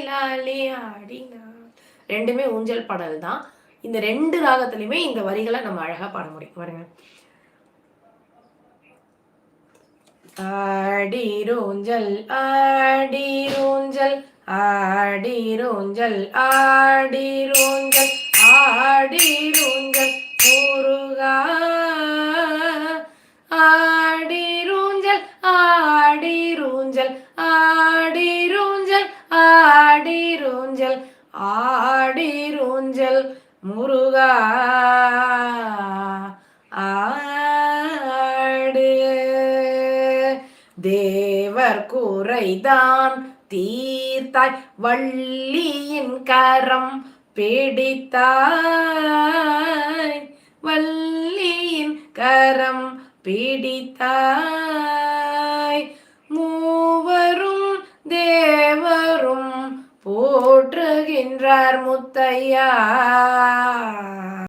லாலே ஆடினாள். ரெண்டுமே ஊஞ்சல் பாடல் தான். இந்த 2 ராகத்திலயுமே இந்த வரிகளை நம்ம அழகா பாட முடியும். பாருங்க. ஆடிரூஞ்சல் ஆடிரூஞ்சல் ஆடிரூஞ்சல் ஆடிரூஞ்சல் ஆடிரூஞ்சல் முருகா ஆடிரூஞ்சல் ஆடிரூஞ்சல் ஆடிரூஞ்சல் ஆடிரூஞ்சல் ஆடிரூஞ்சல் முருகா ஆடு. தேவர் குறைதான் தீர்த்தாய் வள்ளியின் கரம் பிடித்தாய் வள்ளியின் கரம் பிடித்தாய் மூவரும் தேவரும் போற்றுகின்றார் முத்தையா.